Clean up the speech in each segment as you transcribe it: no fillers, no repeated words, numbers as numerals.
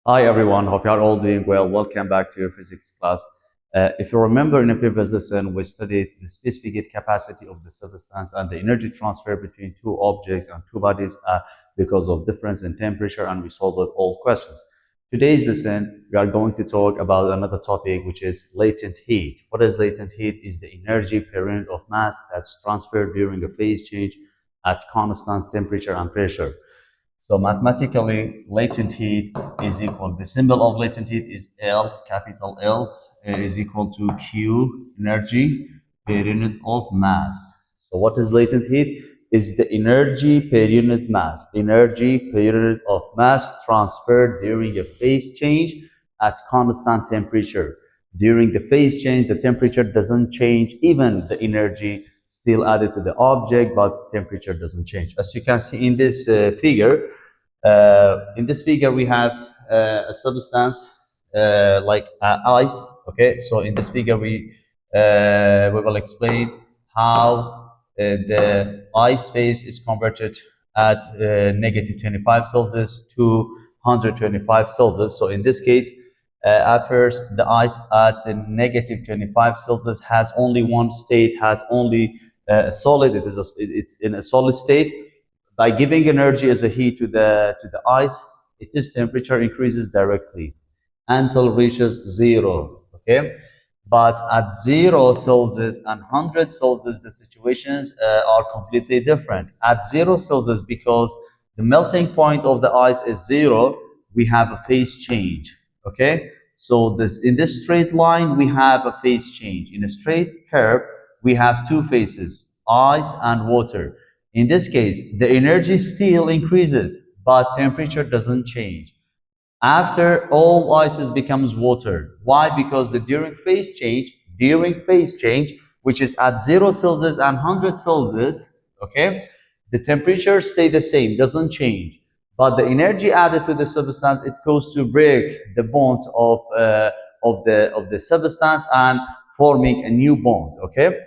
Hi everyone, hope you are all doing well. Welcome back to your physics class. If you remember in a previous lesson, we studied the specific heat capacity of the substance and the energy transfer between two objects and two bodies because of difference in temperature, and we solved all questions. Today's lesson, we are going to talk about another topic, which is latent heat. What is latent heat? Is the energy per unit of mass that's transferred during a phase change at constant temperature and pressure. So mathematically, latent heat is equal, the symbol of latent heat is L, capital L, is equal to Q, energy per unit of mass. So what is latent heat? Is the energy per unit mass, energy per unit of mass transferred during a phase change at constant temperature. During the phase change, the temperature doesn't change, even the energy still added to the object, but temperature doesn't change. As you can see in this figure, we have a substance like ice. Okay, so in this figure we will explain how the ice phase is converted at negative 25 Celsius to 125 Celsius. So in this case, at first the ice at negative 25 Celsius has only one state, has only a solid. It's in a solid state. By giving energy as a heat to the ice, its temperature increases directly until it reaches zero. Okay, but at 0 Celsius and 100 Celsius, the situations are completely different. At 0 Celsius, because the melting point of the ice is zero, we have a phase change. Okay, so in this straight line we have a phase change. In a straight curve, we have two phases, ice and water. In this case, the energy still increases, but temperature doesn't change. After all ices becomes water. Why? Because during phase change, which is at 0 Celsius and 100 Celsius, okay, the temperature stay the same, doesn't change. But the energy added to the substance, it goes to break the bonds of the substance and forming a new bond. Okay.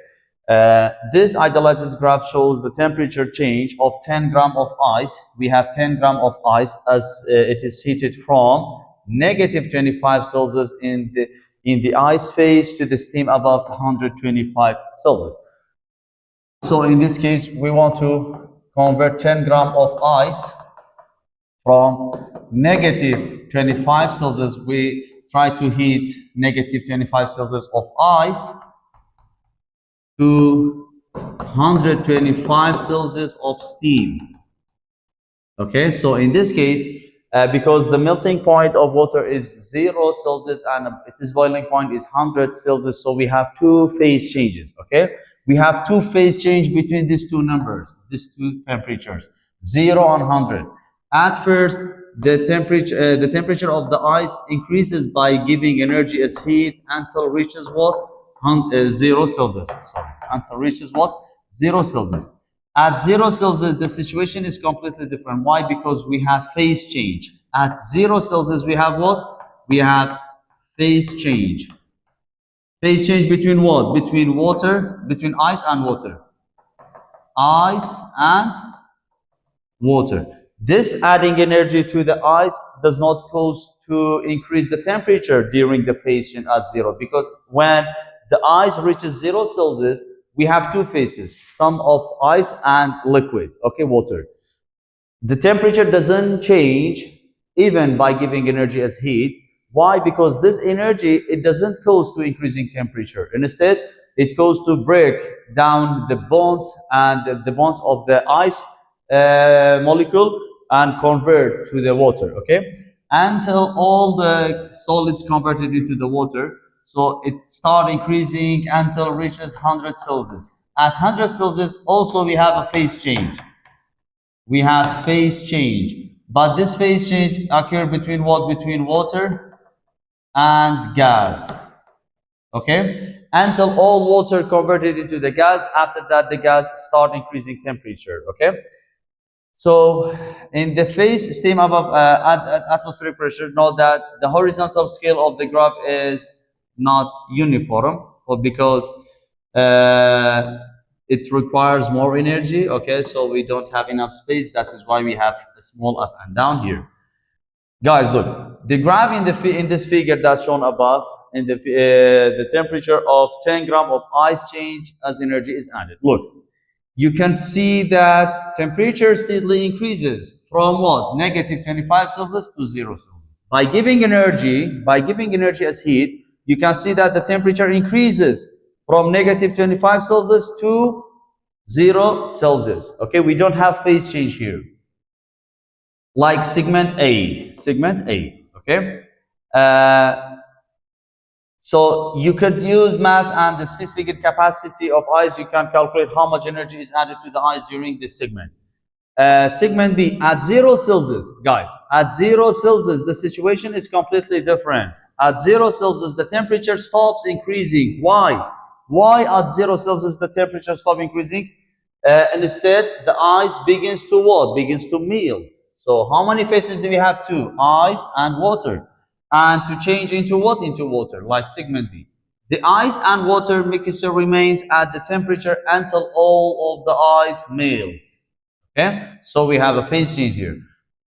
This idealized graph shows the temperature change of 10 gram of ice. We have 10 gram of ice as it is heated from negative 25 Celsius in the ice phase to the steam above 125 Celsius. So in this case, we want to convert 10 gram of ice from negative 25 Celsius. We try to heat negative 25 Celsius of ice to 125 Celsius of steam. Okay, so in this case, because the melting point of water is 0 Celsius and its boiling point is 100 Celsius, so we have two phase changes. Okay, we have two phase change between these two numbers, these two temperatures, 0 and 100. At first, the temperature of the ice increases by giving energy as heat until reaches what? 0 Celsius. Sorry, until reaches what? 0 Celsius. At 0 Celsius, the situation is completely different. Why? Because we have phase change. At 0 Celsius, we have what? We have phase change. Phase change between what? Between water, between ice and water. Ice and water. This adding energy to the ice does not cause to increase the temperature during the phase change at zero, because when the ice reaches 0 Celsius, we have two phases, some of ice and liquid, okay, water. The temperature doesn't change even by giving energy as heat. Why? Because this energy, it doesn't cause to increasing temperature. Instead, it goes to break down the bonds and the bonds of the ice molecule and convert to the water, okay? Until all the solids converted into the water. So it starts increasing until it reaches 100 Celsius. At 100 Celsius, also we have a phase change. We have phase change. But this phase change occurs between what? Between water and gas. Okay? Until all water converted into the gas. After that, the gas start increasing temperature. Okay? So in the phase steam above atmospheric pressure, note that the horizontal scale of the graph is not uniform, or because it requires more energy. Okay, so we don't have enough space. That is why we have a small up and down here. Guys, look, the graph in this figure that's shown above, in the temperature of 10 gram of ice change as energy is added. Look, you can see that temperature steadily increases from what? Negative 25 Celsius to 0 Celsius. By giving energy as heat, you can see that the temperature increases from negative 25 Celsius to 0 Celsius. Okay, we don't have phase change here. Like segment A. Okay. So you could use mass and the specific capacity of ice. You can calculate how much energy is added to the ice during this segment. Segment B, at 0 Celsius, guys, at 0 Celsius, the situation is completely different. At 0 Celsius, the temperature stops increasing. Why? Why at 0 Celsius the temperature stops increasing? Instead, the ice begins to what? Begins to melt. So how many phases do we have? Two, ice and water. And to change into what? Into water, like segment B. The ice and water mixture remains at the temperature until all of the ice melts. Okay, so we have a phase change here.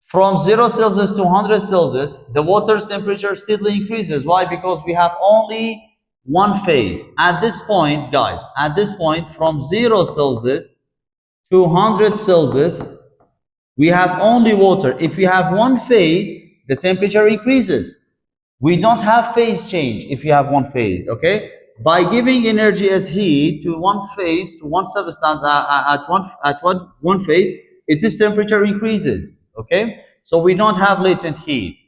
From 0 Celsius to 100 Celsius, the water's temperature steadily increases. Why? Because we have only one phase. At this point, guys, at this point, from 0 Celsius to 100 Celsius, we have only water. If we have one phase, the temperature increases. We don't have phase change if you have one phase, okay? By giving energy as heat to one phase, to one substance at one phase, its temperature increases, okay? So we don't have latent heat.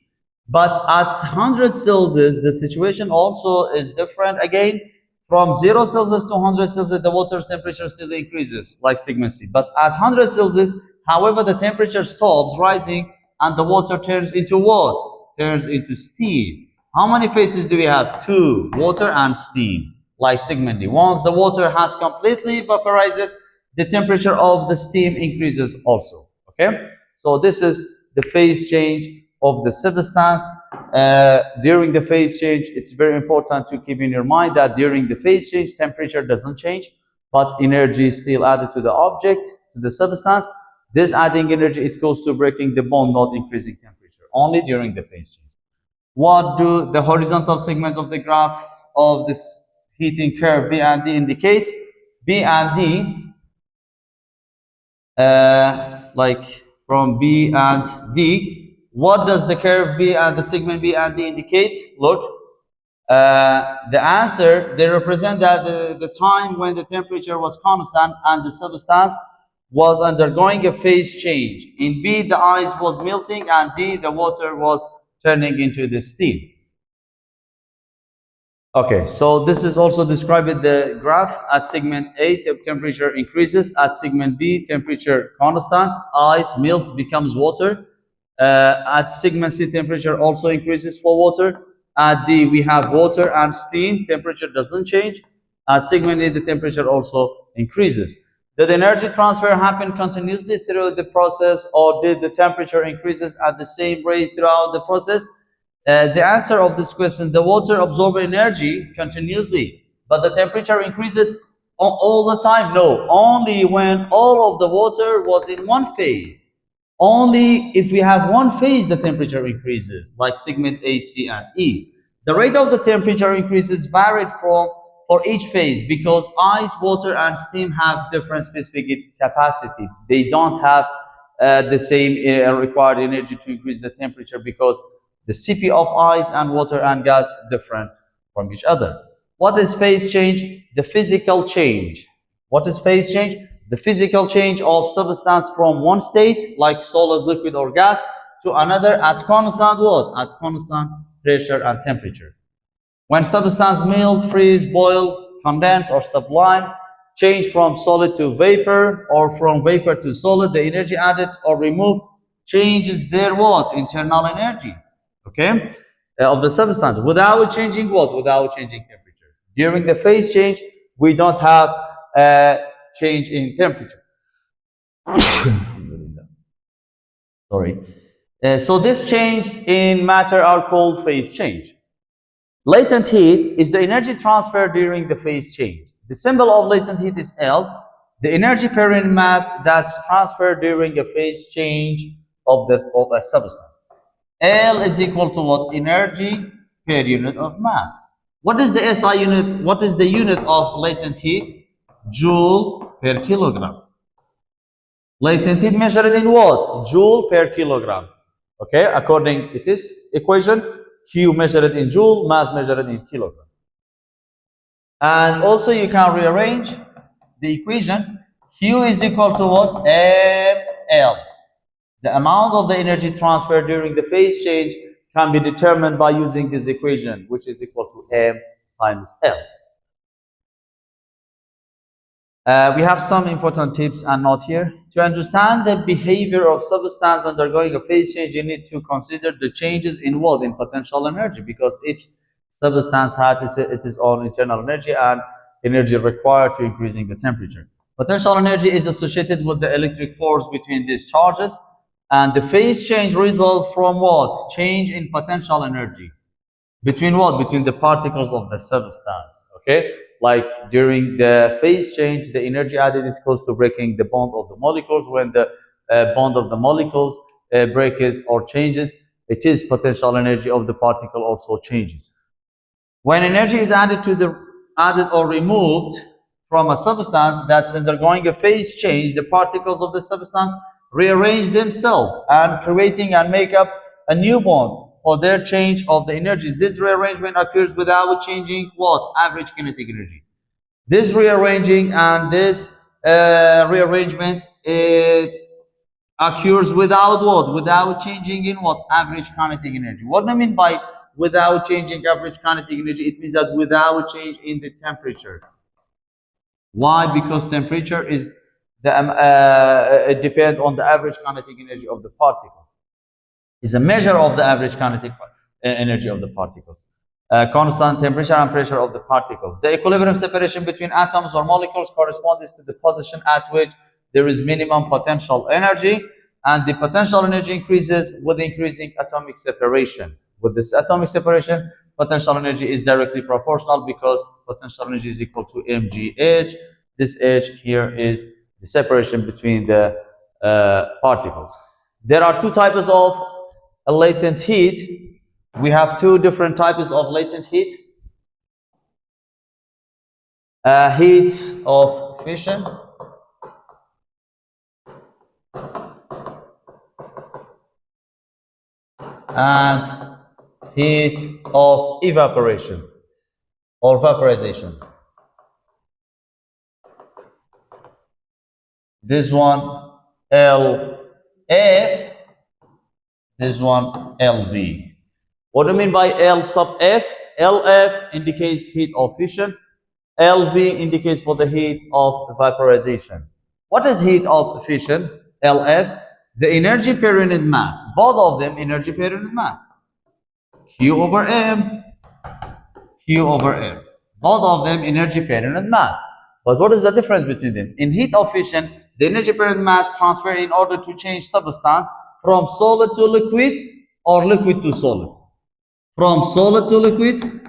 But at 100 Celsius, the situation also is different again. From 0 Celsius to 100 Celsius, the water's temperature still increases, like segment C. But at 100 Celsius, however, the temperature stops rising and the water turns into what? Turns into steam. How many phases do we have? Two, water and steam, like segment D. Once the water has completely vaporized, the temperature of the steam increases also, okay? So this is the phase change of the substance. During the phase change, it's very important to keep in your mind that during the phase change, temperature doesn't change, but energy is still added to the object, to the substance. This adding energy, it goes to breaking the bond, not increasing temperature, only during the phase change. What do the horizontal segments of the graph of this heating curve B and D indicate? B and D, like from B and D, what does the curve B and the segment B and D indicate? Look, the answer, they represent that the time when the temperature was constant and the substance was undergoing a phase change. In B, the ice was melting, and D, the water was turning into the steam. Okay, so this is also described in the graph. At segment A, the temperature increases. At segment B, temperature constant. Ice melts, becomes water. At segment C, temperature also increases for water. At D, we have water and steam. Temperature doesn't change. At segment A, the temperature also increases. Did energy transfer happen continuously through the process, or did the temperature increases at the same rate throughout the process? The answer of this question, the water absorbs energy continuously, but the temperature increases all the time? No, only when all of the water was in one phase. Only if we have one phase, the temperature increases, like segment A, C, and E. The rate of the temperature increases varied for each phase because ice, water, and steam have different specific capacity. They don't have the same required energy to increase the temperature because the CP of ice and water and gas different from each other. What is phase change? The physical change. What is phase change? The physical change of substance from one state, like solid, liquid, or gas, to another at constant what? At constant pressure and temperature. When substance melt, freeze, boil, condense, or sublime, change from solid to vapor or from vapor to solid, the energy added or removed changes their what? Internal energy, okay, of the substance without changing what? Without changing temperature. During the phase change, we don't have change in temperature. Sorry. So this change in matter are called phase change. Latent heat is the energy transfer during the phase change. The symbol of latent heat is L, the energy per unit mass that's transferred during a phase change of a substance. L is equal to what? Energy per unit of mass. What is the SI unit? What is the unit of latent heat? Joule per kilogram. Latent heat measured in what? Joule per kilogram. Okay, according to this equation, Q measured in joule, mass measured in kilogram. And also you can rearrange the equation. Q is equal to what? ML. The amount of the energy transfer during the phase change can be determined by using this equation, which is equal to M times L. We have some important tips and note here. To understand the behavior of substance undergoing a phase change, you need to consider the changes involved in potential energy, because each substance has its own internal energy and energy required to increasing the temperature. Potential energy is associated with the electric force between these charges, and the phase change results from what? Change in potential energy. Between what? Between the particles of the substance. Okay? Like during the phase change, the energy added is close to breaking the bond of the molecules. When the bond of the molecules breaks or changes, it is potential energy of the particle also changes. When energy is added or removed from a substance that's undergoing a phase change, the particles of the substance rearrange themselves and creating and make up a new bond for their change of the energies. This rearrangement occurs without changing what? Average kinetic energy. This rearranging and this rearrangement occurs without what? Without changing in what? Average kinetic energy. What do I mean by without changing average kinetic energy? It means that without change in the temperature. Why? Because temperature is it depends on the average kinetic energy of the particle. It's a measure of the average kinetic energy of the particles. Constant temperature and pressure of the particles. The equilibrium separation between atoms or molecules corresponds to the position at which there is minimum potential energy, and the potential energy increases with increasing atomic separation. With this atomic separation, potential energy is directly proportional, because potential energy is equal to mgh. This h here is the separation between the particles. There are two types of latent heat. We have two different types of latent heat. Heat of fission and heat of evaporation or vaporization. This one LF, this one LV. What do I mean by L sub F? LF indicates heat of fission. LV indicates for the heat of vaporization. What is heat of fission? LF, the energy per unit mass. Both of them energy per unit mass. Q over M, Q over M. Both of them energy per unit mass. But what is the difference between them? In heat of fission, the energy per unit mass transfer in order to change substance from solid to liquid or liquid to solid. From solid to liquid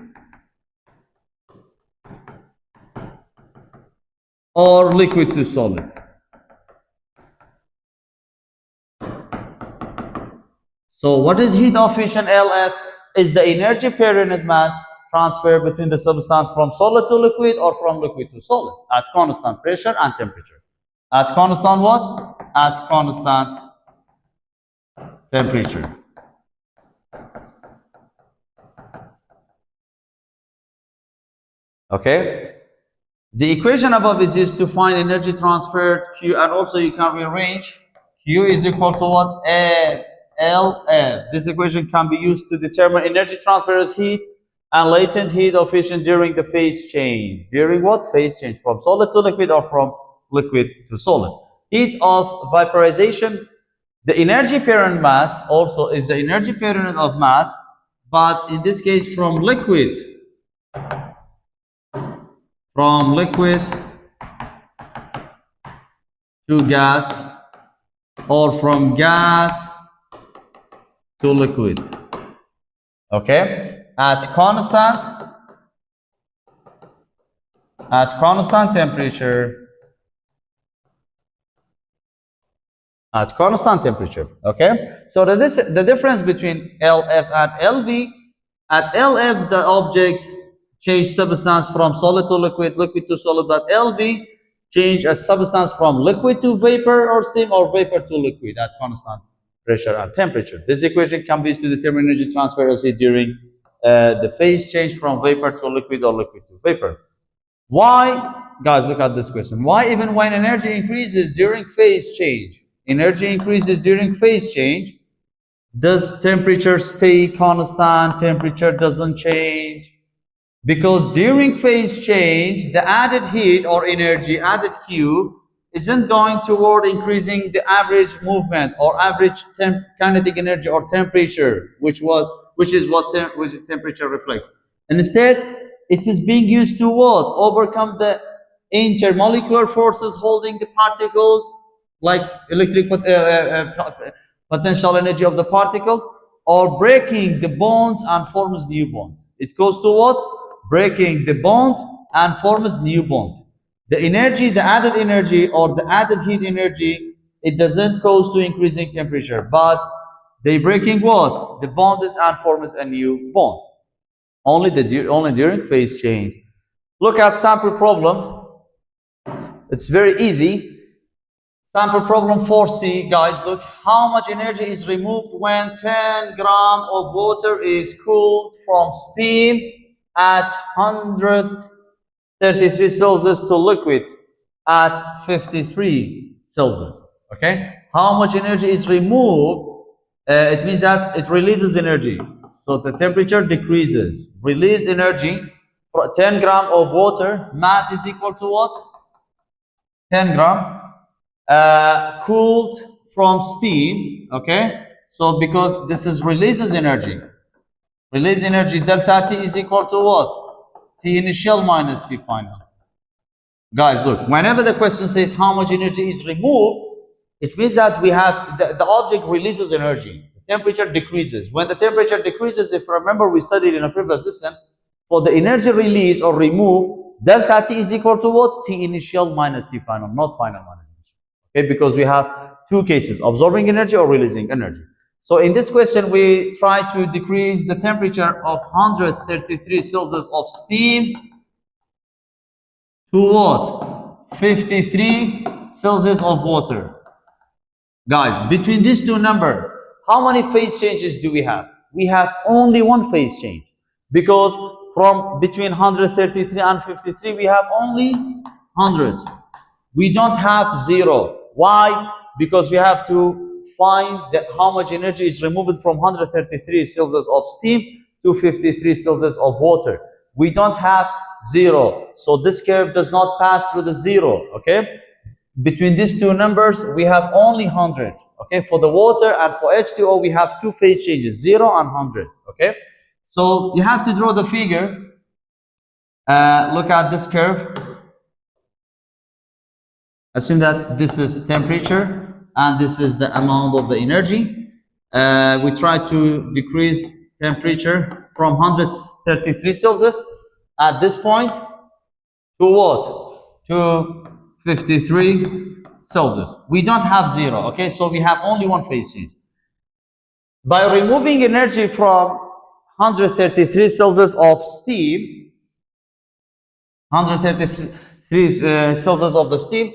or liquid to solid. So what is heat of fission? LF is the energy per unit mass transfer between the substance from solid to liquid or from liquid to solid at constant pressure and temperature. At constant what? At constant temperature. Okay? The equation above is used to find energy transferred Q, and also you can rearrange. Q is equal to what? LF. This equation can be used to determine energy transfer as heat and latent heat of fission during the phase change. During what? Phase change from solid to liquid or from liquid to solid. Heat of vaporization, the energy per unit mass also is the energy per unit of mass, but in this case from liquid to gas or from gas to liquid. Okay? At constant temperature at constant temperature. Okay, so the difference between LF and LV. At LF, the object change substance from solid to liquid, liquid to solid. But LV change a substance from liquid to vapor or steam, or vapor to liquid at constant pressure and temperature. This equation can be used to determine energy transfer during the phase change from vapor to liquid or liquid to vapor. Why, guys, look at this question. Why even when energy increases during phase change, does temperature stay constant? Temperature doesn't change. Because during phase change, the added heat or energy, added Q, isn't going toward increasing the average movement or average kinetic energy or temperature, which is what temperature reflects. And instead, it is being used to what? Overcome the intermolecular forces holding the particles, like electric potential energy of the particles, or breaking the bonds and forms new bonds. It goes to what? Breaking the bonds and forms new bonds. The energy, the added energy or the added heat energy, it doesn't cause to increasing temperature, but they breaking what? The bonds and forms a new bond. Only during phase change. Look at sample problem. It's very easy. Sample problem 4C, guys, look how much energy is removed when 10 grams of water is cooled from steam at 133 Celsius to liquid at 53 Celsius. Okay? How much energy is removed? It means that it releases energy. So the temperature decreases. Released energy for 10 grams of water, mass is equal to what? 10 grams. Cooled from steam, okay? So because this is releases energy. Release energy delta T is equal to what? T initial minus T final. Guys, look, whenever the question says how much energy is removed, it means that we have the object releases energy. The temperature decreases. When the temperature decreases, if you remember we studied in a previous lesson, for the energy release or remove, delta T is equal to what? T initial minus T final, not final minus. Okay, because we have two cases, absorbing energy or releasing energy. So in this question, we try to decrease the temperature of 133 Celsius of steam to what? 53 Celsius of water. Guys, between these two numbers, how many phase changes do we have? We have only one phase change. Because from between 133 and 53, we have only 100. We don't have 0. Why? Because we have to find how much energy is removed from 133 Celsius of steam to 53 Celsius of water. We don't have 0. So this curve does not pass through the 0. Okay? Between these two numbers, we have only 100. Okay? For the water and for H2O, we have two phase changes, 0 and 100. Okay? So you have to draw the figure. Look at this curve. Assume that this is temperature and this is the amount of the energy. We try to decrease temperature from 133 Celsius at this point to what? To 53 Celsius. We don't have 0, okay? So we have only one phase change. By removing energy from 133 Celsius of steam, 133 Celsius of the steam,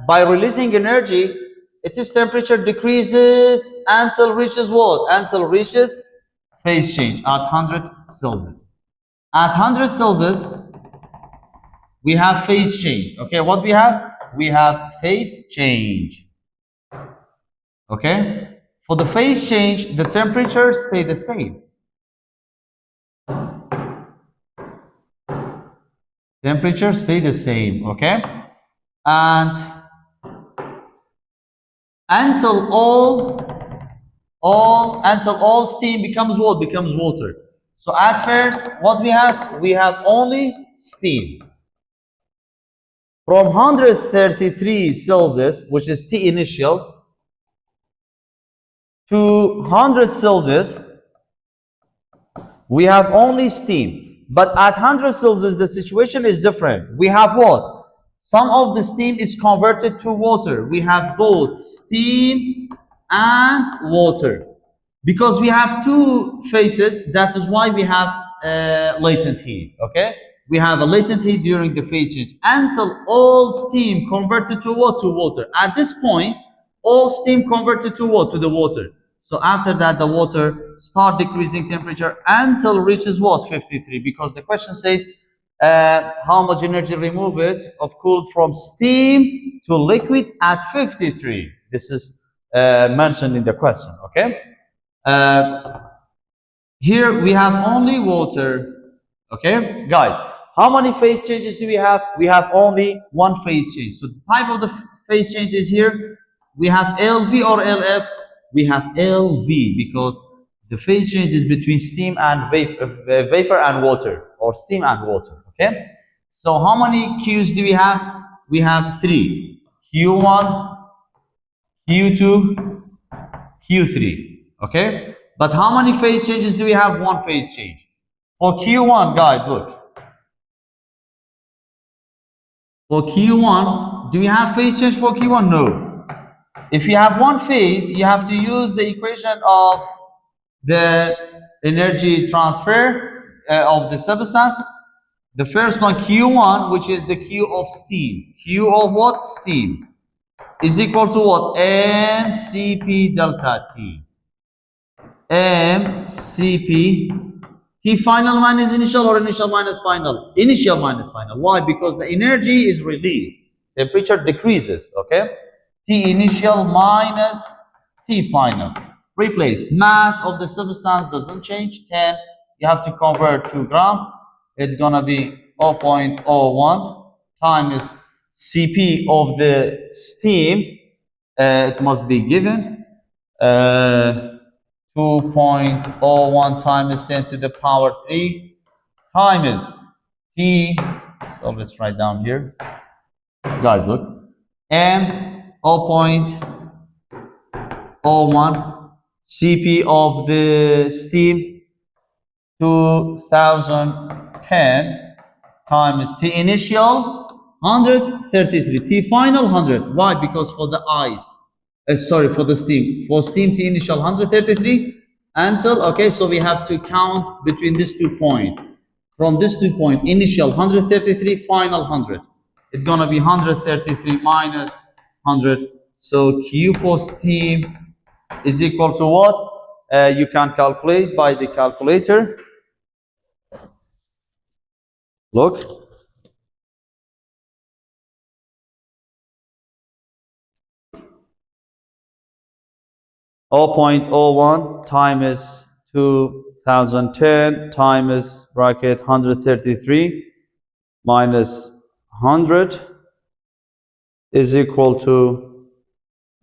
by releasing energy, its temperature decreases until reaches what? Until reaches phase change at 100 Celsius. At 100 Celsius, we have phase change. Okay, what we have? We have phase change. Okay, for the phase change, the temperature stay the same. Temperature stay the same. Okay. And until all steam becomes what? Becomes water. So at first, what we have? We have only steam. From 133 Celsius, which is T initial, to 100 Celsius, we have only steam. But at 100 Celsius, the situation is different. We have what? Some of the steam is converted to water. We have both steam and water. Because we have two phases, that is why we have latent heat, okay? We have a latent heat during the phase change until all steam converted to what? To water. At this point, all steam converted to what? To the water. So after that, the water start decreasing temperature until reaches what? 53. Because the question says, how much energy remove it of cooled from steam to liquid at 53. This is mentioned in the question, okay? Here we have only water, okay? Guys, how many phase changes do we have? We have only one phase change. So the type of the phase change is here. We have LV or LF. We have LV because the phase change is between steam and vapor and water, or steam and water, okay? So how many Qs do we have? We have 3. Q1, Q2, Q3, okay? But how many phase changes do we have? One phase change. For Q1, guys, look. For Q1, do we have phase change for Q1? No. If you have one phase, you have to use the equation of the energy transfer of the substance. The first one, Q1, which is the Q of steam. Q of what? Steam. Is equal to what? mCp delta T. mCp T final minus initial or initial minus final? Initial minus final. Why? Because the energy is released. Temperature decreases, okay? T initial minus T final. Replace. Mass of the substance doesn't change. 10. You have to convert to gram. It's gonna be 0.01 times Cp of the steam. It must be given. 2.01 times 10 to the power 3 times T. So let's write down here. Guys, look. M 0.01 Cp of the steam 2010 times T initial 133, T final 100. Why? Because for the ice, for the steam. For steam, T initial 133 until, okay, so we have to count between these 2 points. From these 2 points, initial 133, final 100. It's gonna be 133 minus 100. So Q for steam is equal to what? You can calculate by the calculator. Look. .01 times 2010 times bracket 133 minus 100 is equal to,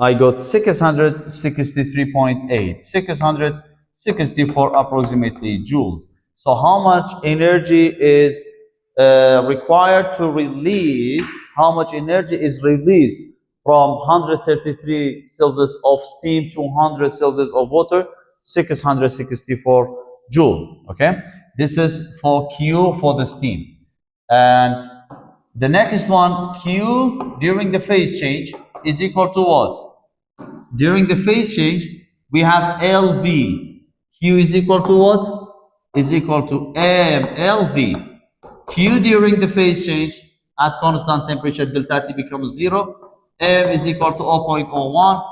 I got 663.8, 664 approximately joules. So how much energy is required to release, how much energy is released from 133 Celsius of steam to 100 Celsius of water? 664 joule, okay? This is for Q for the steam. And the next one, Q during the phase change is equal to what? During the phase change, we have LV. Q is equal to what? Is equal to MLV. Q during the phase change at constant temperature, delta T becomes 0. M is equal to 0.01.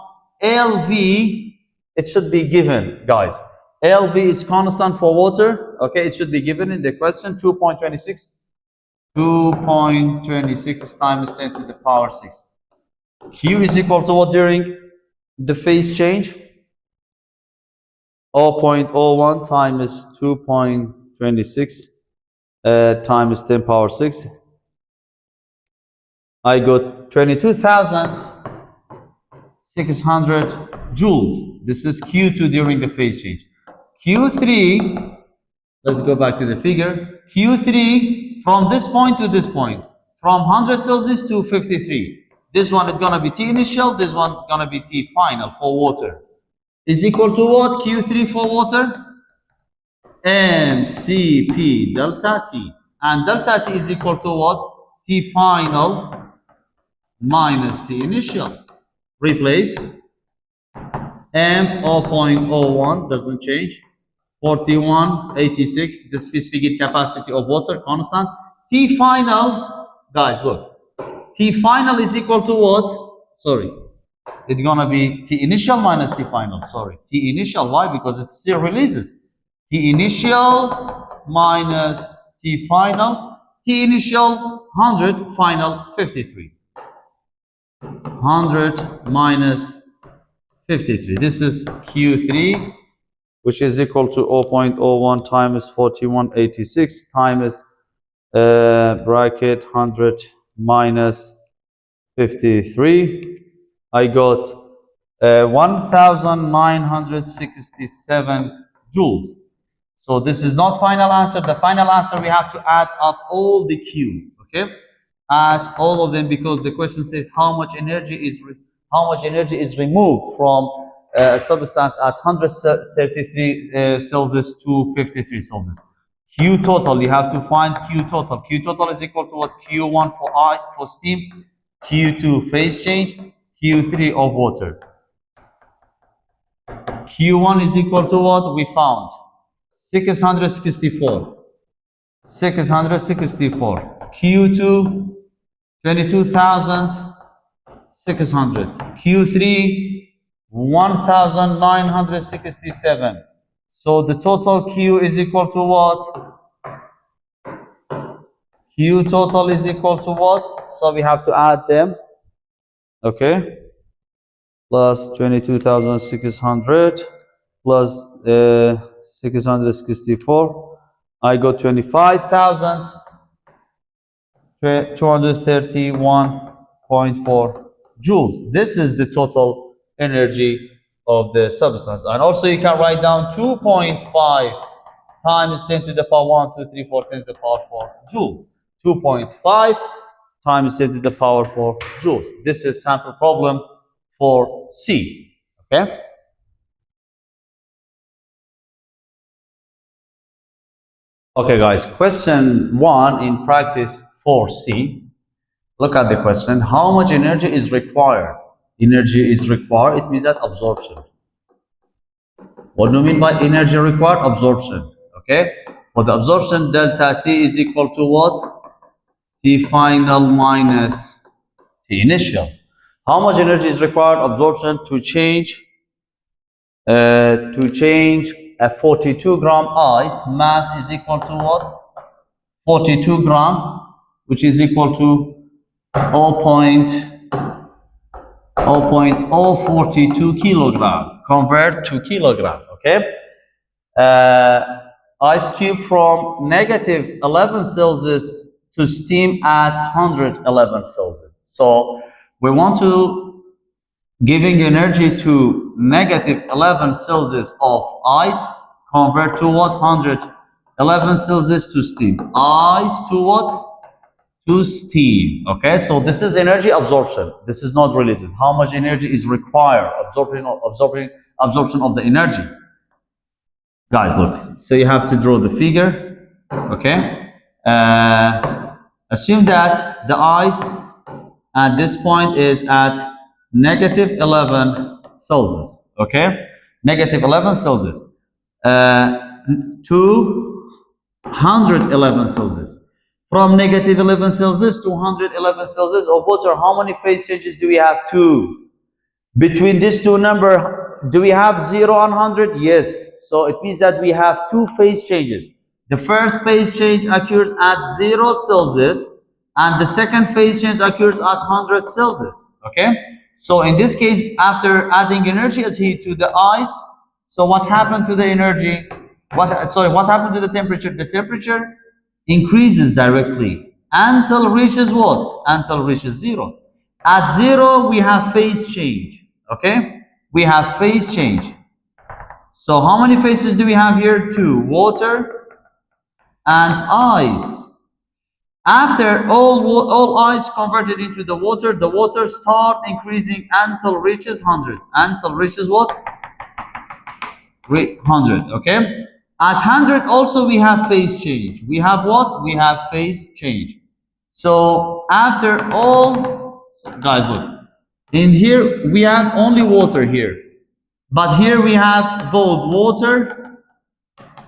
LV, it should be given, guys. LV is constant for water. Okay, it should be given in the question. 2.26. 2.26 times 10 to the power 6. Q is equal to what during the phase change? 0.01 times 2.26 times 10 power 6. I got 22,600 joules. This is Q2 during the phase change. Q3, let's go back to the figure. Q3, from this point to this point, from 100 Celsius to 53. This one is going to be T initial, this one is going to be T final for water. Is equal to what? Q3 for water? mCp delta T. And delta T is equal to what? T final minus T initial. Replace M 0.01 doesn't change. 4186, the specific heat capacity of water, constant. T final, guys, look. T final is equal to what? Sorry. It's gonna be T initial minus T final. Sorry. T initial, why? Because it still releases. T initial minus T final. T initial 100, final 53. 100 minus 53. This is Q3, which is equal to 0.01 times 4186 times bracket 100 minus 53. I got 1967 joules. So this is not final answer. The final answer, we have to add up all the Q. Okay, add all of them, because the question says how much energy is removed from a substance at 133 Celsius to 53 Celsius. Q total, you have to find Q total. Q total is equal to what? Q1 for steam, Q2 phase change, Q3 of water. Q1 is equal to what? We found 664. 664. Q2 22,600. Q3 1,967. So the total Q is equal to what? Q total is equal to what? So we have to add them. Okay. Plus 22,600 plus 664. I got 25,231.4 joules. This is the total energy of the substance. And also you can write down 2.5 times 10 to the power 1, 2, 3, 4, 10 to the power 4 joule. 2.5 times 10 to the power 4 joules. This is sample problem for C. Okay. Okay, guys. Question 1 in practice for C. Look at the question. How much energy is required? Energy is required. It means that absorption. What do you mean by energy required? Absorption. Okay. For the absorption, delta T is equal to what? T final minus T initial. How much energy is required? Absorption to change a 42 gram ice mass is equal to what? 42 gram, which is equal to 0.042 kilogram. Convert to kilogram. Okay. Ice cube from negative 11 Celsius to steam at 111 Celsius. So we want to giving energy to negative 11 Celsius of ice, convert to what? 111 Celsius to steam. Ice to what? To steam. Okay, so this is energy absorption. This is not releases. How much energy is required? Absorption of the energy. Guys, look. So you have to draw the figure. Okay. Assume that the ice at this point is at negative 11 Celsius. Okay. Negative 11 Celsius. To 111 Celsius. From negative 11 Celsius to 111 Celsius of water, how many phase changes do we have? 2. Between these two numbers, do we have 0 and 100? Yes. So it means that we have 2 phase changes. The first phase change occurs at 0 Celsius, and the second phase change occurs at 100 Celsius. Okay? So in this case, after adding energy as heat to the ice, so what happened to the energy? What happened to the temperature? The temperature increases directly until reaches what? Until reaches 0. At 0, we have phase change. Okay? We have phase change. So how many phases do we have here? 2. Water and ice. After all ice converted into the water start increasing until reaches 100. Until reaches what? 100. Okay? At 100 also we have phase change. We have what? We have phase change. So after all Guys, look. In here, we have only water here. But here we have both water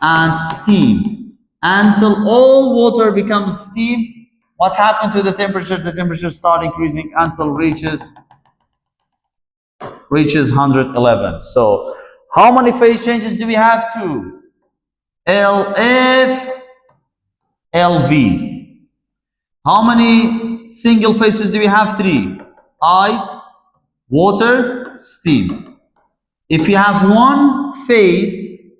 and steam. Until all water becomes steam, what happened to the temperature? The temperature starts increasing until reaches 111. So how many phase changes do we have? 2. LF, LV. How many single phases do we have? 3. Ice, water, steam. If you have one phase,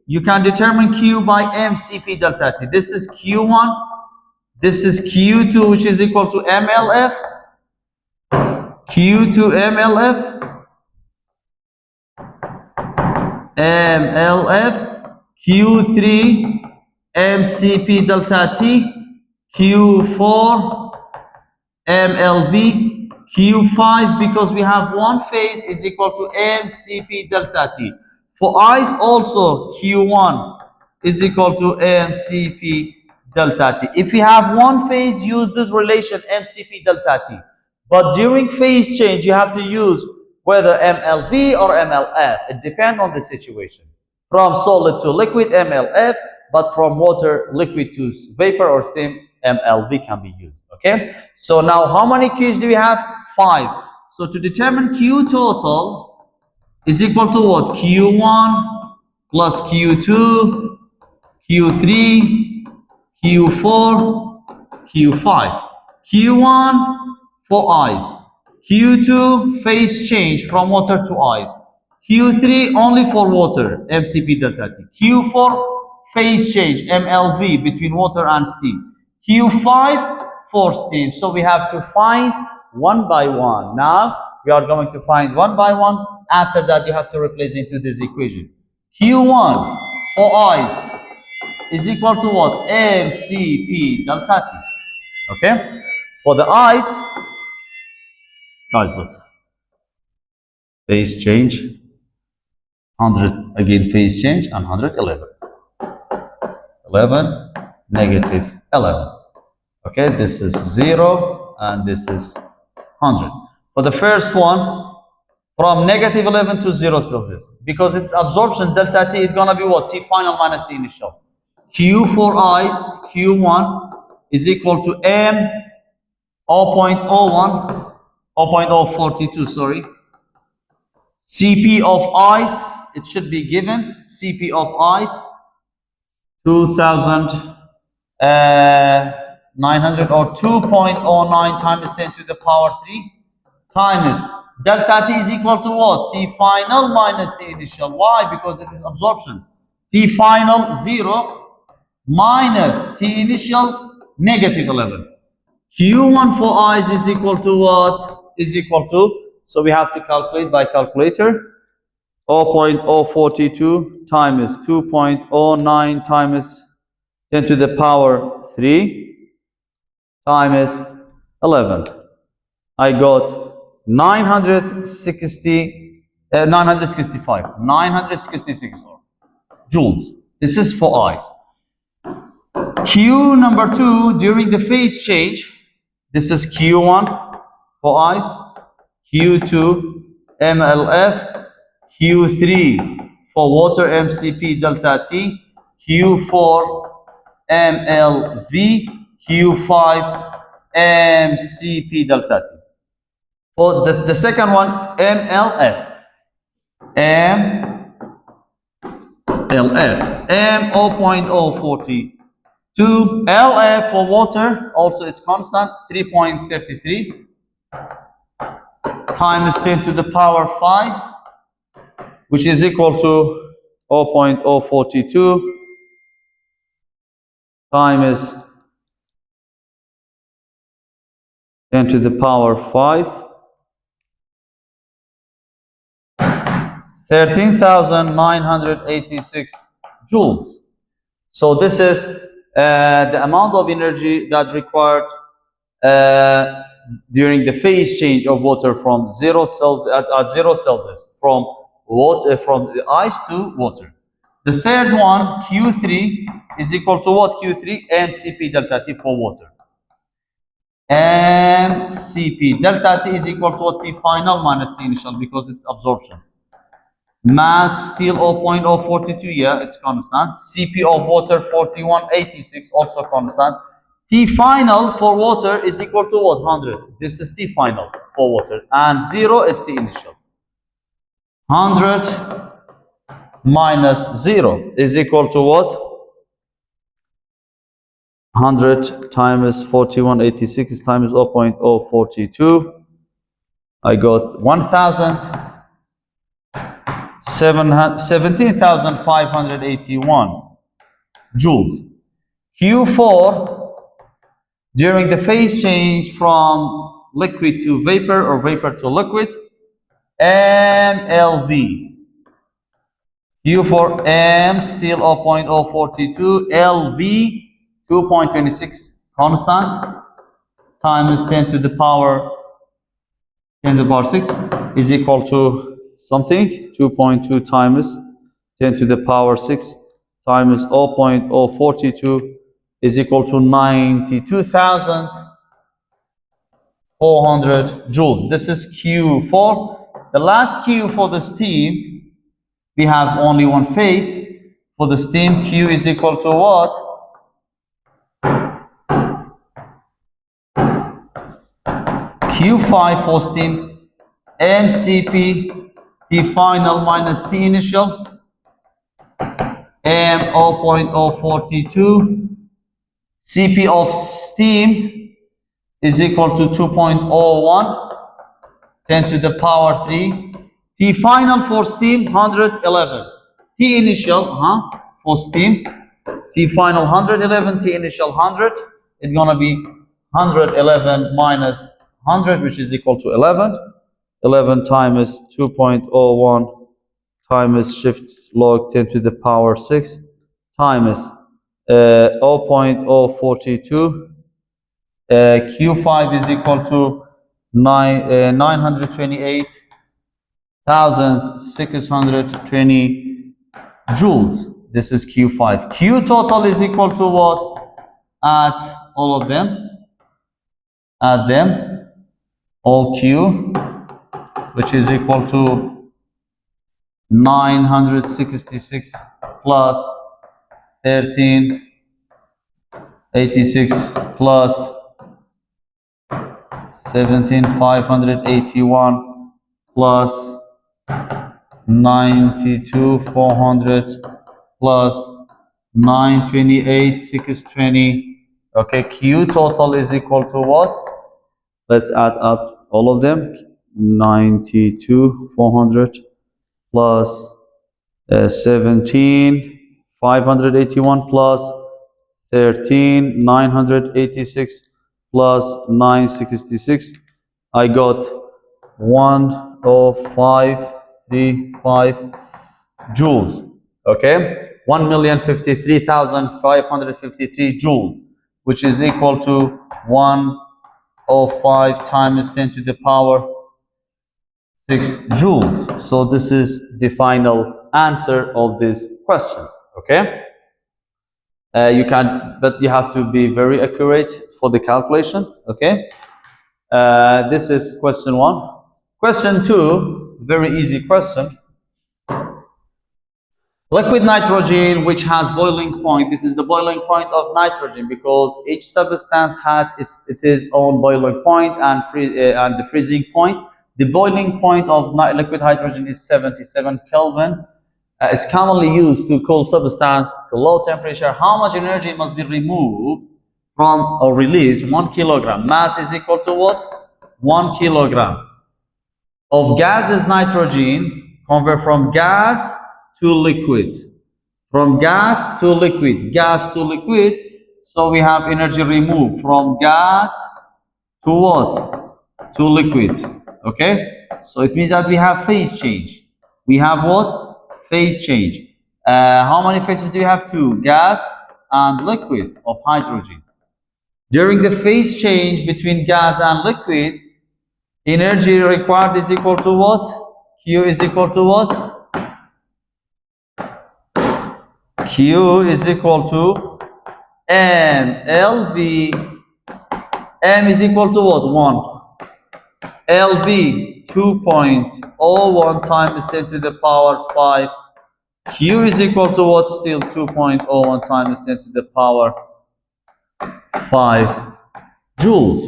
you can determine Q by mCp delta T. This is Q1, this is Q2, which is equal to mLF, Q2 mLF, mLF, Q3 mCp delta T, Q4 mLV, Q5, because we have one phase, is equal to mCp delta T. For ice also, Q1 is equal to mCp delta T. If you have one phase, use this relation mCp delta T. But during phase change, you have to use whether mLV or mLF. It depends on the situation. From solid to liquid, mLF, but from water, liquid to vapor or steam, mLV can be used. Okay? So now how many Qs do we have? 5. So to determine Q total is equal to what? Q1 plus Q2, Q3, Q4, Q5. Q1 for ice. Q2 phase change from water to ice. Q3 only for water, mCp delta T. Q4 phase change, mLV, between water and steam. Q5 for steam. So we have to find one by one. Now we are going to find one by one. After that, you have to replace into this equation. Q1 for ice is equal to what? mCp delta T. Okay? For the ice, guys, look. Phase change, 100, again phase change, and 111. 11, negative 11. Okay, this is 0, and this is 100. For the first one, from negative 11 to 0 Celsius, because its absorption delta T is gonna be what? T final minus T initial. Q for ice, Q1 is equal to M 0.01, 0.042, sorry. Cp of ice, it should be given, Cp of ice, 2,900 or 2.09 times 10 to the power 3 times delta T is equal to what? T final minus T initial. Why? Because it is absorption. T final 0 minus T initial negative 11. Q1 for ice is equal to what? Is equal to, so we have to calculate by calculator. 0.042 times 2.09 times 10 to the power 3 times 11. I got 966 joules. This is for ice. Q number 2 during the phase change. This is Q1 for ice, Q2 mLF, Q3 for water mCp delta T, Q4 mLV, Q5 mCp delta T. For the second one, mLF, M 0.042, LF for water, also it's constant, 3.33 times 10 to the power 5, which is equal to 0.042 times 10 to the power 5, 13,986 joules. So this is the amount of energy that required during the phase change of water from 0 Celsius at 0 Celsius from the ice to water. The third one, Q3, is equal to what? Q3 mCp delta T for water. mCp. Delta T is equal to what? T final minus T initial, because it's absorption. Mass still 0.042, yeah, it's constant. Cp of water 4186, also constant. T final for water is equal to what? 100. This is T final for water. And 0 is T initial. 100 minus 0 is equal to what? 100 times 4186 times 0.042. I got 17,581 joules. Q4 during the phase change from liquid to vapor or vapor to liquid, mLV. Q for M still 0.042, LV 2.26 constant times 10 to the power 6 is equal to something. 2.2 times 10 to the power 6 times 0.042 is equal to 92,400 joules. This is Q4. The last Q for the steam, we have only one phase. For the steam, Q is equal to what? Q5 for steam, mCp, T final minus T initial, M 0.042, Cp of steam is equal to 2.01, 10 to the power 3. T final for steam, 111. T initial, for steam, T final 111, T initial 100. It's gonna be 111 minus 100, which is equal to 11. 11 times 2.01 times shift log 10 to the power 6 times 0.042. Q5 is equal to 928,620 joules. This is Q5. Q total is equal to what? Add all of them. Add them. All Q, which is equal to 966 plus 1386 plus 17,581 plus 92,400 plus 928,620. Okay, Q total is equal to what? Let's add up all of them. 92,400 plus 17,581 plus 13,986 plus 966. I got 10535 joules. Okay, 1,053,553 joules, which is equal to 105 times 10 to the power 6 joules. So this is the final answer of this question. Okay, but you have to be very accurate for the calculation. Okay, this is question 1. Question 2, very easy question. Liquid nitrogen, which has boiling point. This is the boiling point of nitrogen, because each substance has its own boiling point and the freezing point. The boiling point of liquid hydrogen is 77 Kelvin. It's commonly used to cool substance to low temperature. How much energy must be removed from or released? 1 kilogram. Mass is equal to what? 1 kilogram. Of gas is nitrogen, convert from gas to liquid. From gas to liquid. Gas to liquid. So we have energy removed from gas to what? To liquid. Okay? So it means that we have phase change. We have what? Phase change. How many phases do you have? 2. Gas and liquid of hydrogen. During the phase change between gas and liquid, energy required is equal to what? Q is equal to what? Q is equal to mLV M is equal to what? 1. LV 2.01 times 10 to the power 5. Q is equal to what? Still 2.01 times 10 to the power 5 joules.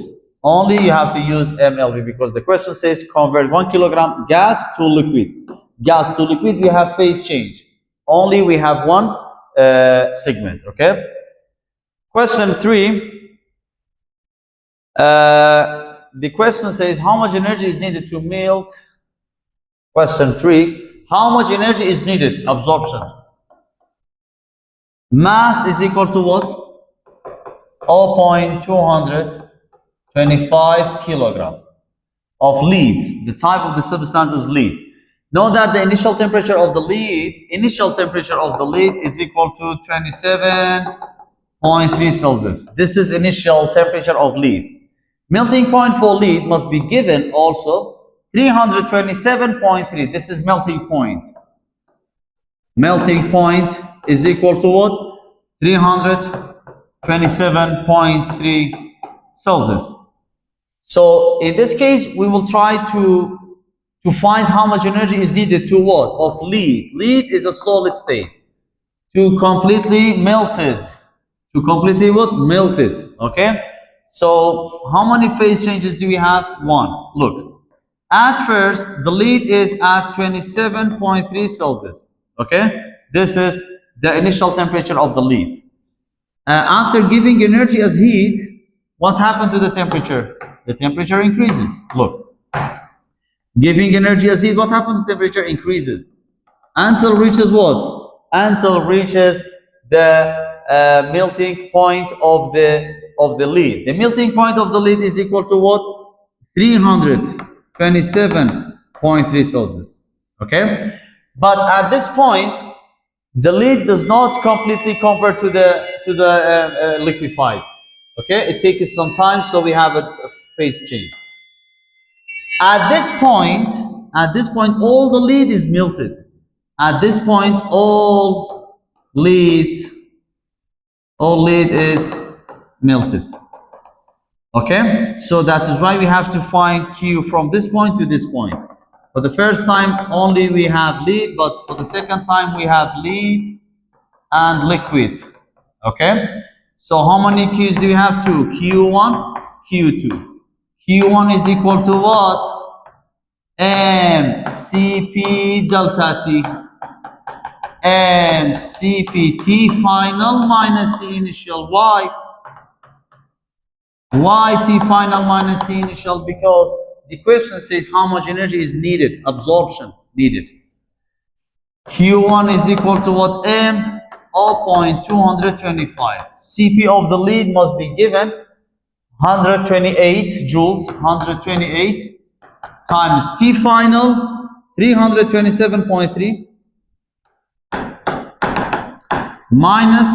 Only you have to use mLV because the question says convert 1 kilogram gas to liquid. Gas to liquid, we have phase change. Only we have one segment, okay? Question 3. The question says how much energy is needed to melt? Question 3. How much energy is needed? Absorption. Mass is equal to what? 0.225 kilogram of lead. The type of the substance is lead. Know that the initial temperature of the lead is equal to 27.3 Celsius. This is initial temperature of lead. Melting point for lead must be given also 327.3. This is melting point. Melting point is equal to what? 327.3 Celsius. So in this case, we will try to find how much energy is needed to what? Of lead. Lead is a solid state. To completely melted. To completely what? Melted. Okay? So how many phase changes do we have? 1. Look. At first, the lead is at 27.3 Celsius. Okay? This is the initial temperature of the lead. After giving energy as heat, what happened to the temperature? The temperature increases. Look. Giving energy as heat, what happened? The temperature increases. Until reaches what? Until reaches the melting point of the lead. The melting point of the lead is equal to what? 327.3 Celsius. Okay? But at this point, the lead does not completely convert to the liquefied. Okay? It takes some time, so we have a phase change. At this point, all the lead is melted. At this point, all lead is melted. Okay? So that is why we have to find Q from this point to this point. For the first time, only we have lead, but for the second time, we have lead and liquid. Okay? So how many Q's do we have? 2. Q1, Q2. Q1 is equal to what? mCp delta T. mCp T final minus T initial. Why? Why T final minus T initial? Because the question says how much energy is needed, absorption needed. Q1 is equal to what? 0.225. Cp of the lead must be given 128 joules, 128 times T final, 327.3 minus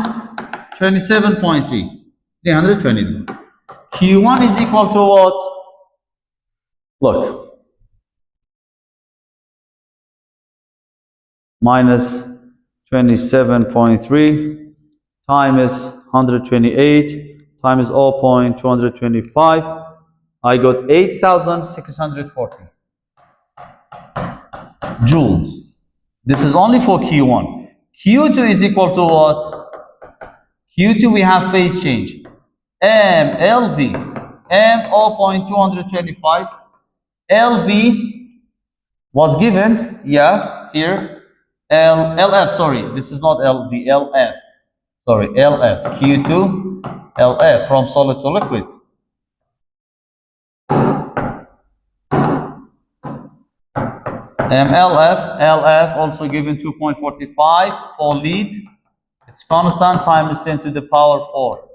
27.3, 320. Q1 is equal to what? Look. Minus 27.3 times 128 times 0.225. I got 8,640 joules. This is only for Q1. Q2 is equal to what? Q2 we have phase change. mLV, M 0.225. LV was given, yeah, here. LF, sorry, this is not LV, LF. Sorry, LF, Q2, LF, from solid to liquid. LF also given 2.45 for lead. It's constant times 10 to the power 4.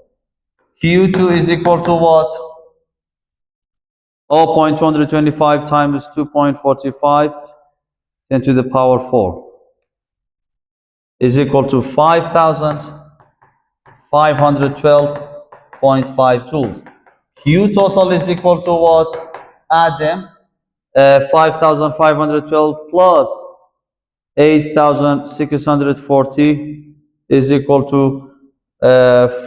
Q2 is equal to what? 0.225 times 2.45, 10 to the power 4. Is equal to 5,512.5 joules. Q total is equal to what? Add them. 5,512 plus 8,640 is equal to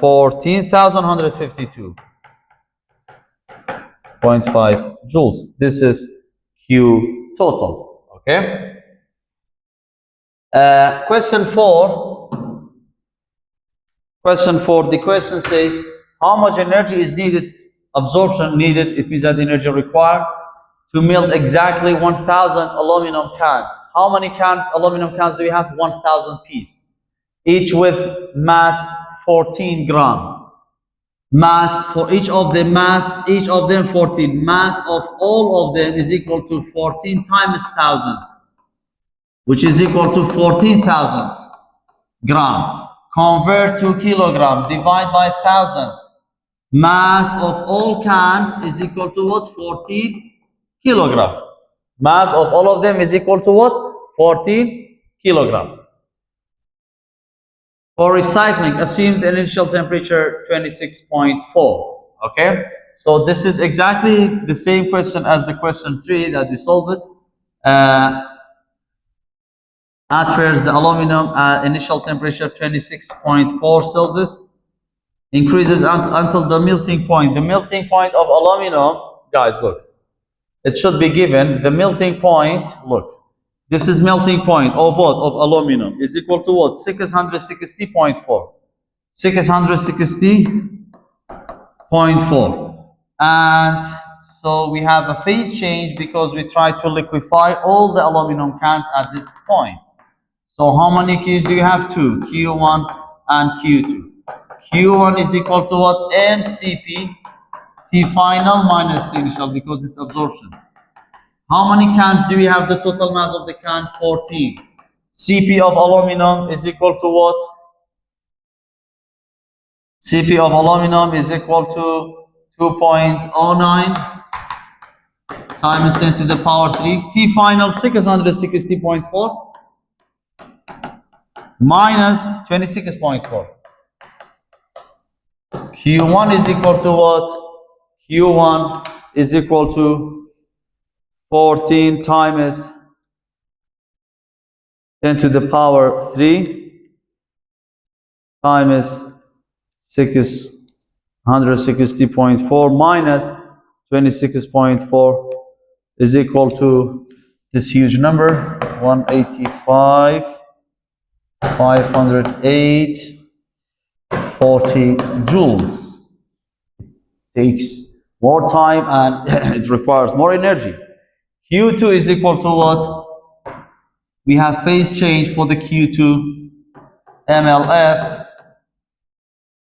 14,152. 0.5 joules. This is Q total. Okay. Question 4. Question 4. The question says, how much energy is needed, absorption needed, it means that energy required, to melt exactly 1,000 aluminum cans. How many cans, aluminum cans do we have? 1,000 pieces. Each with mass 14 gram. Mass for each of them, 14. Mass of all of them is equal to 14 times 1,000, which is equal to 14,000 gram. Convert to kilogram, divide by 1,000. Mass of all cans is equal to what? 14 kilogram. Mass of all of them is equal to what? 14 kilogram. For recycling, assume the initial temperature 26.4. Okay, so this is exactly the same question as the question 3 that we solved it. At first, the aluminum initial temperature 26.4 Celsius increases until the melting point. The melting point of aluminum, guys, look, it should be given. The melting point, look, this is melting point of what? Of aluminum is equal to what? 660.4. 660.4. And so we have a phase change because we try to liquefy all the aluminum cans at this point. So how many Qs do you have? 2. Q1 and Q2. Q1 is equal to what? MCP T final minus T initial because it's absorption. How many cans do we have? The total mass of the can 14. Cp of aluminum is equal to what? Cp of aluminum is equal to 2.09 times 10 to the power 3. T final 660.4 minus 26.4. Q1 is equal to what? Q1 is equal to 14 times 10 to the power 3 times 660.4 minus 26.4 is equal to this huge number, 185, 508, 40 joules. It takes more time and it requires more energy. Q2 is equal to what? We have phase change for the Q2, MLF.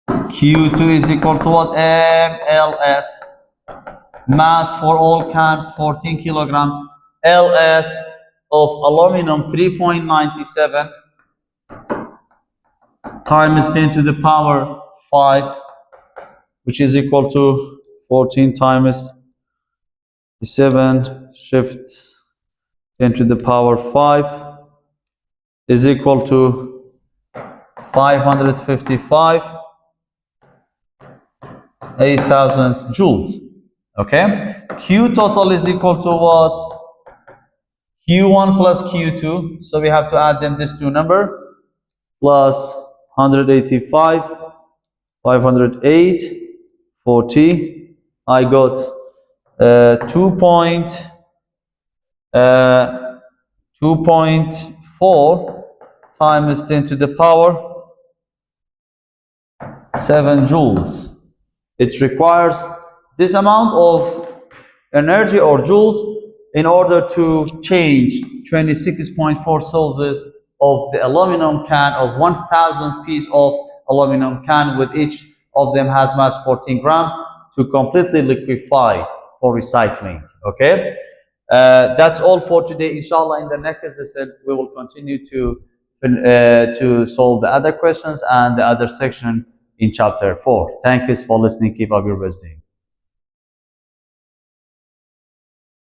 Q2 is equal to what? MLF. Mass for all cans 14 kilogram. LF of aluminum 3.97 times 10 to the power 5, which is equal to 14 times 7 shift 10 to the power 5 is equal to 555 8,000 joules. Okay, Q total is equal to what? Q1 plus Q2, so we have to add them this two number, plus 185 508 40. I got 2.4 times 10 to the power 7 joules. It requires this amount of energy or joules in order to change 26.4 Celsius of the aluminum can of 1,000 piece of aluminum can, with each of them has mass 14 gram, to completely liquefy for recycling. Okay, that's all for today. Inshallah, in the next lesson we will continue to solve the other questions and the other section in chapter 4. Thank you for listening. Keep up your best day.